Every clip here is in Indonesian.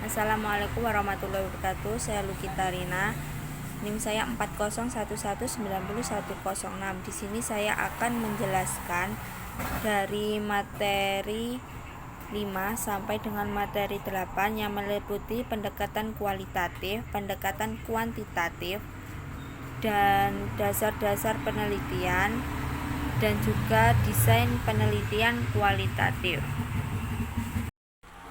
Assalamualaikum warahmatullahi wabarakatuh. Saya Lukita Rina. NIM saya 40119106. Di sini saya akan menjelaskan dari materi 5 sampai dengan materi 8 yang meliputi pendekatan kualitatif, pendekatan kuantitatif, dan dasar-dasar penelitian, dan juga desain penelitian kualitatif.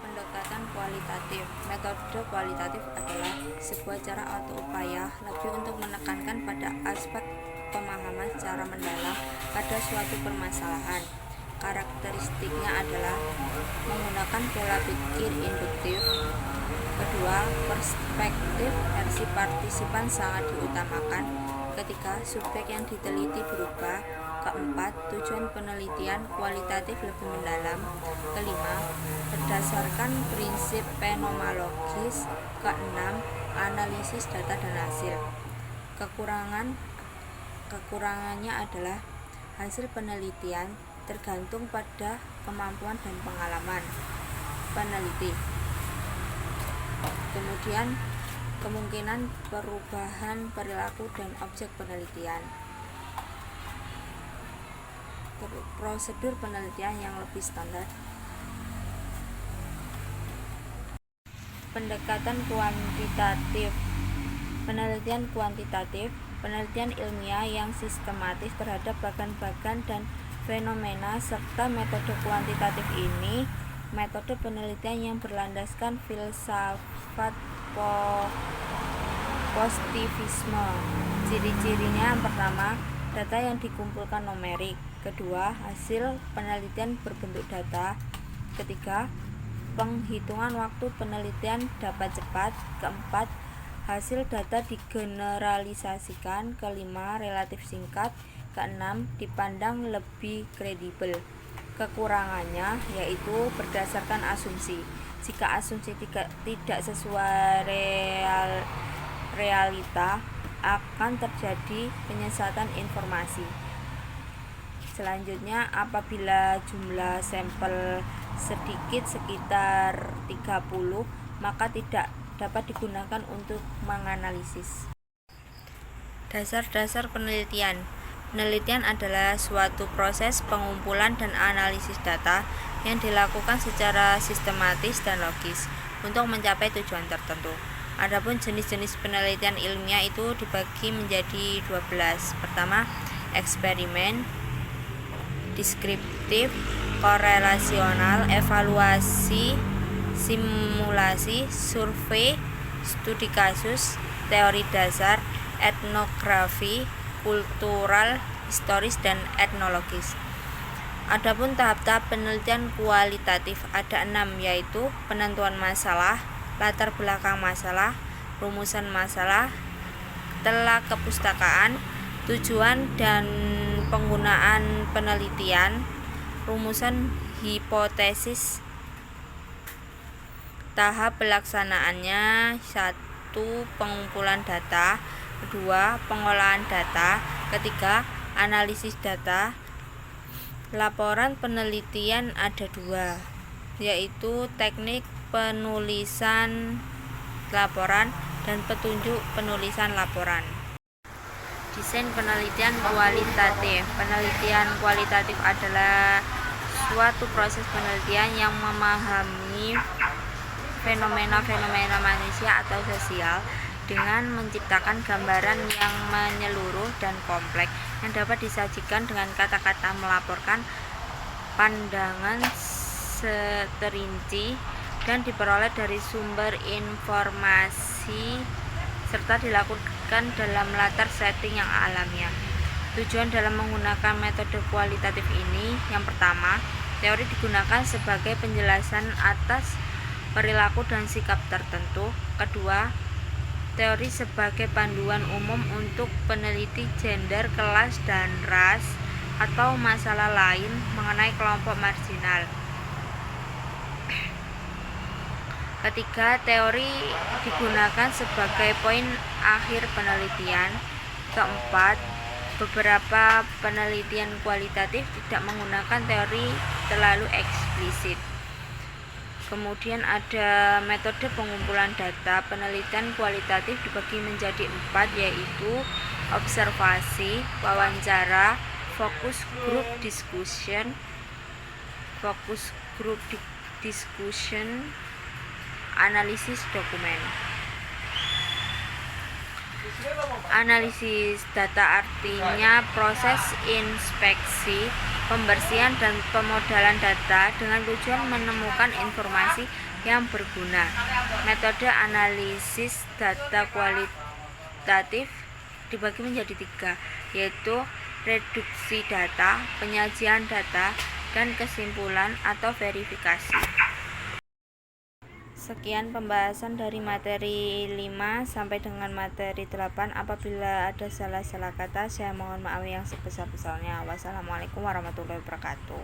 Pendekatan kualitatif. Metode kualitatif adalah sebuah cara atau upaya lebih untuk menekankan pada aspek pemahaman secara mendalam pada suatu permasalahan. Karakteristiknya adalah menggunakan pola pikir induktif. Kedua, perspektif versi partisipan sangat diutamakan. Ketiga, subjek yang diteliti berubah. Keempat, tujuan penelitian kualitatif lebih mendalam. Kelima, berdasarkan prinsip fenomenologis. Keenam, analisis data dan hasil. Kekurangannya adalah hasil penelitian tergantung pada kemampuan dan pengalaman peneliti. Kemudian, kemungkinan perubahan perilaku dan objek penelitian. Prosedur penelitian yang lebih standar. Pendekatan kuantitatif. Penelitian kuantitatif, penelitian ilmiah yang sistematis terhadap bagan-bagan dan fenomena, serta metode kuantitatif ini metode penelitian yang berlandaskan filsafat positivisme. Ciri-cirinya: yang pertama, data yang dikumpulkan numerik. Kedua, hasil penelitian berbentuk data. Ketiga, penghitungan waktu penelitian dapat cepat. Keempat, hasil data digeneralisasikan. Kelima, relatif singkat. Keenam, dipandang lebih kredibel. Kekurangannya yaitu berdasarkan asumsi. Jika asumsi tidak sesuai realita, akan terjadi penyesatan informasi. Selanjutnya, apabila jumlah sampel sedikit sekitar 30, maka tidak dapat digunakan untuk menganalisis. Dasar-dasar penelitian. Penelitian adalah suatu proses pengumpulan dan analisis data yang dilakukan secara sistematis dan logis untuk mencapai tujuan tertentu. Adapun jenis-jenis penelitian ilmiah itu dibagi menjadi 12. Pertama, eksperimen, deskriptif, korelasional, evaluasi, simulasi, survei, studi kasus, teori dasar, etnografi, kultural, historis, dan etnologis. Adapun tahap-tahap penelitian kualitatif ada 6, yaitu penentuan masalah, latar belakang masalah, rumusan masalah, telah kepustakaan, tujuan dan penggunaan penelitian, rumusan hipotesis. Tahap pelaksanaannya: 1. Pengumpulan data. 2. Pengolahan data. 3. Analisis data. Laporan penelitian ada 2, yaitu teknik penulisan laporan dan petunjuk penulisan laporan. Desain penelitian kualitatif. Penelitian kualitatif adalah suatu proses penelitian yang memahami fenomena-fenomena manusia atau sosial dengan menciptakan gambaran yang menyeluruh dan kompleks yang dapat disajikan dengan kata-kata, melaporkan pandangan terinci dan diperoleh dari sumber informasi serta dilakukan dalam latar setting yang alamiah. Tujuan dalam menggunakan metode kualitatif ini: yang pertama, teori digunakan sebagai penjelasan atas perilaku dan sikap tertentu. Kedua, teori sebagai panduan umum untuk peneliti gender, kelas, dan ras atau masalah lain mengenai kelompok marginal. Ketiga, teori digunakan sebagai poin akhir penelitian. Keempat, beberapa penelitian kualitatif tidak menggunakan teori terlalu eksplisit. Kemudian ada metode pengumpulan data. Penelitian kualitatif dibagi menjadi 4, yaitu observasi, wawancara, focus group discussion, analisis dokumen. Analisis data artinya proses inspeksi, pembersihan dan pemodelan data dengan tujuan menemukan informasi yang berguna. Metode analisis data kualitatif dibagi menjadi 3, yaitu reduksi data, penyajian data, dan kesimpulan atau verifikasi. Sekian pembahasan dari materi 5 sampai dengan materi 8. Apabila ada salah-salah kata, saya mohon maaf yang sebesar-besarnya. Wassalamualaikum warahmatullahi wabarakatuh.